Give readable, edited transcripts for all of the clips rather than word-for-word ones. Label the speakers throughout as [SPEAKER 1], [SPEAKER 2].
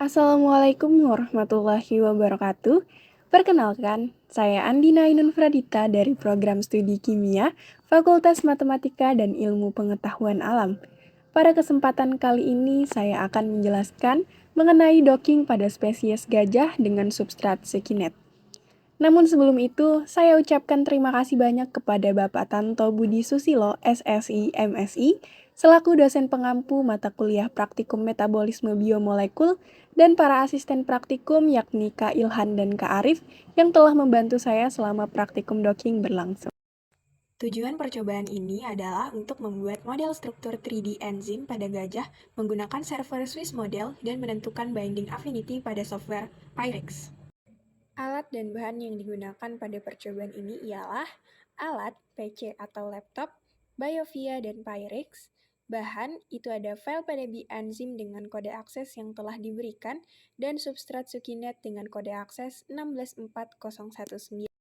[SPEAKER 1] Assalamualaikum warahmatullahi wabarakatuh. Perkenalkan, saya Andina Ainun Pradita dari Program Studi Kimia, Fakultas Matematika dan Ilmu Pengetahuan Alam. Pada kesempatan kali ini, saya akan menjelaskan mengenai docking pada spesies gajah dengan substrat Sekinet. Namun sebelum itu, saya ucapkan terima kasih banyak kepada Bapak Tanto Budi Susilo, SSI, MSI, selaku dosen pengampu mata kuliah praktikum metabolisme biomolekul, dan para asisten praktikum yakni Kak Ilhan dan Kak Arif yang telah membantu saya selama praktikum docking berlangsung. Tujuan percobaan ini adalah untuk membuat model struktur 3D enzim pada gajah menggunakan server Swiss model dan menentukan binding affinity pada software Pyrex. Alat dan bahan yang digunakan pada percobaan ini ialah alat, PC atau laptop, BioVia dan Pyrex. Bahan itu ada file PDB enzim dengan kode akses yang telah diberikan dan substrat Sukinet dengan kode akses 164019.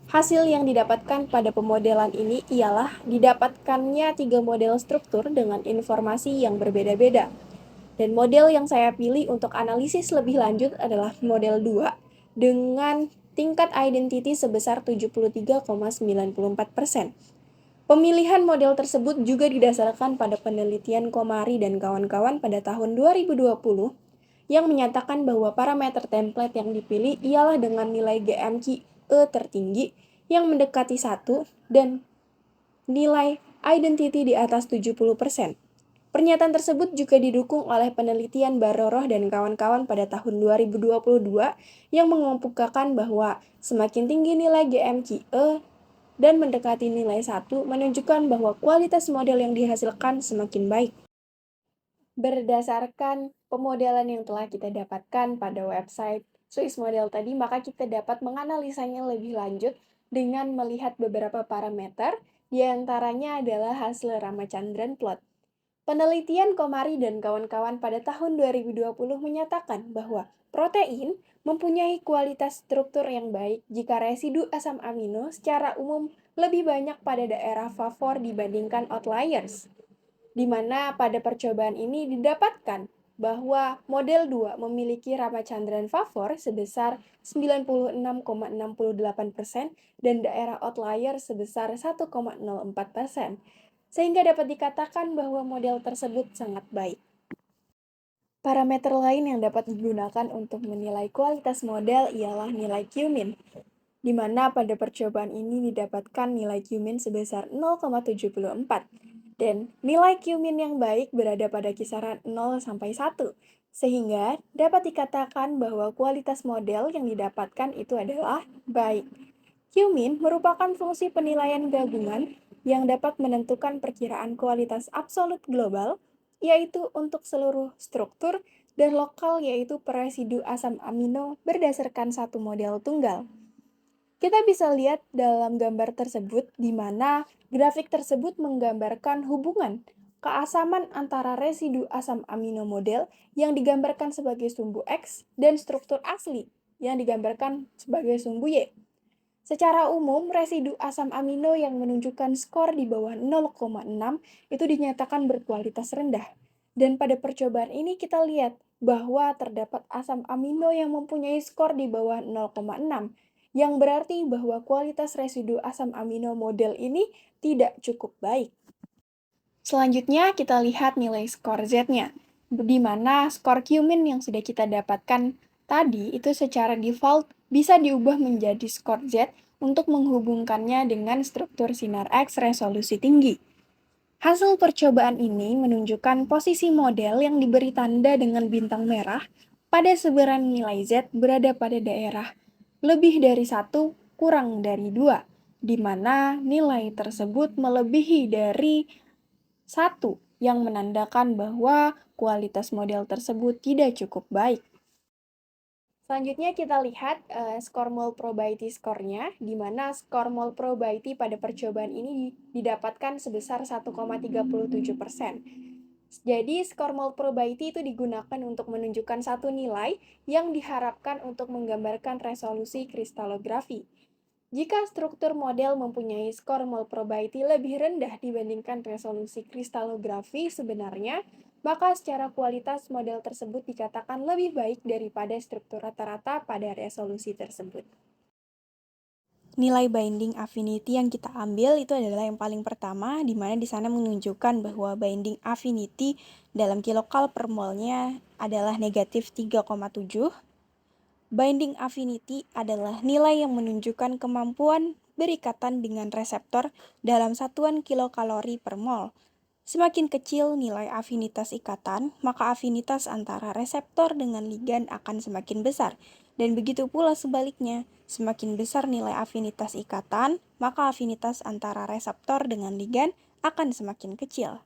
[SPEAKER 1] Hasil yang didapatkan pada pemodelan ini ialah didapatkannya 3 model struktur dengan informasi yang berbeda-beda. Dan model yang saya pilih untuk analisis lebih lanjut adalah model 2 dengan tingkat identity sebesar 73,94%. Pemilihan model tersebut juga didasarkan pada penelitian Komari dan kawan-kawan pada tahun 2020 yang menyatakan bahwa parameter template yang dipilih ialah dengan nilai GMQ-E tertinggi yang mendekati 1 dan nilai identity di atas 70%. Pernyataan tersebut juga didukung oleh penelitian Baroroh dan kawan-kawan pada tahun 2022 yang mengemukakan bahwa semakin tinggi nilai GMQ-E dan mendekati nilai 1 menunjukkan bahwa kualitas model yang dihasilkan semakin baik. Berdasarkan pemodelan yang telah kita dapatkan pada website Swiss Model tadi, maka kita dapat menganalisanya lebih lanjut dengan melihat beberapa parameter, di antaranya adalah hasil Ramachandran plot. Penelitian Komari dan kawan-kawan pada tahun 2020 menyatakan bahwa protein mempunyai kualitas struktur yang baik jika residu asam amino secara umum lebih banyak pada daerah favor dibandingkan outliers, di mana pada percobaan ini didapatkan bahwa model 2 memiliki Ramachandran favor sebesar 96,68% dan daerah outlier sebesar 1,04%, sehingga dapat dikatakan bahwa model tersebut sangat baik. Parameter lain yang dapat digunakan untuk menilai kualitas model ialah nilai Q-min, di mana pada percobaan ini didapatkan nilai Q-min sebesar 0,74, dan nilai Q-min yang baik berada pada kisaran 0 sampai 1, sehingga dapat dikatakan bahwa kualitas model yang didapatkan itu adalah baik. Q-min merupakan fungsi penilaian gabungan yang dapat menentukan perkiraan kualitas absolut global, yaitu untuk seluruh struktur, dan lokal yaitu per residu asam amino berdasarkan satu model tunggal. Kita bisa lihat dalam gambar tersebut di mana grafik tersebut menggambarkan hubungan keasaman antara residu asam amino model yang digambarkan sebagai sumbu X dan struktur asli yang digambarkan sebagai sumbu Y. Secara umum, residu asam amino yang menunjukkan skor di bawah 0,6 itu dinyatakan berkualitas rendah. Dan pada percobaan ini kita lihat bahwa terdapat asam amino yang mempunyai skor di bawah 0,6, yang berarti bahwa kualitas residu asam amino model ini tidak cukup baik. Selanjutnya kita lihat nilai skor Z-nya, di mana skor Q-min yang sudah kita dapatkan tadi itu secara default bisa diubah menjadi skor Z untuk menghubungkannya dengan struktur sinar X resolusi tinggi. Hasil percobaan ini menunjukkan posisi model yang diberi tanda dengan bintang merah pada sebaran nilai Z berada pada daerah lebih dari 1 kurang dari 2, di mana nilai tersebut melebihi dari 1, yang menandakan bahwa kualitas model tersebut tidak cukup baik. Selanjutnya kita lihat skor mole probability skornya, di mana skor mole probability pada percobaan ini didapatkan sebesar 1,37%. Jadi skor mole probability itu digunakan untuk menunjukkan satu nilai yang diharapkan untuk menggambarkan resolusi kristalografi. Jika struktur model mempunyai skor mole probability lebih rendah dibandingkan resolusi kristalografi sebenarnya, maka secara kualitas model tersebut dikatakan lebih baik daripada struktur rata-rata pada resolusi tersebut. Nilai binding affinity yang kita ambil itu adalah yang paling pertama, di mana di sana menunjukkan bahwa binding affinity dalam kilokal per molnya adalah negatif 3,7. Binding affinity adalah nilai yang menunjukkan kemampuan berikatan dengan reseptor dalam satuan kilokalori per mol. Semakin kecil nilai afinitas ikatan, maka afinitas antara reseptor dengan ligan akan semakin besar. Dan begitu pula sebaliknya, semakin besar nilai afinitas ikatan, maka afinitas antara reseptor dengan ligan akan semakin kecil.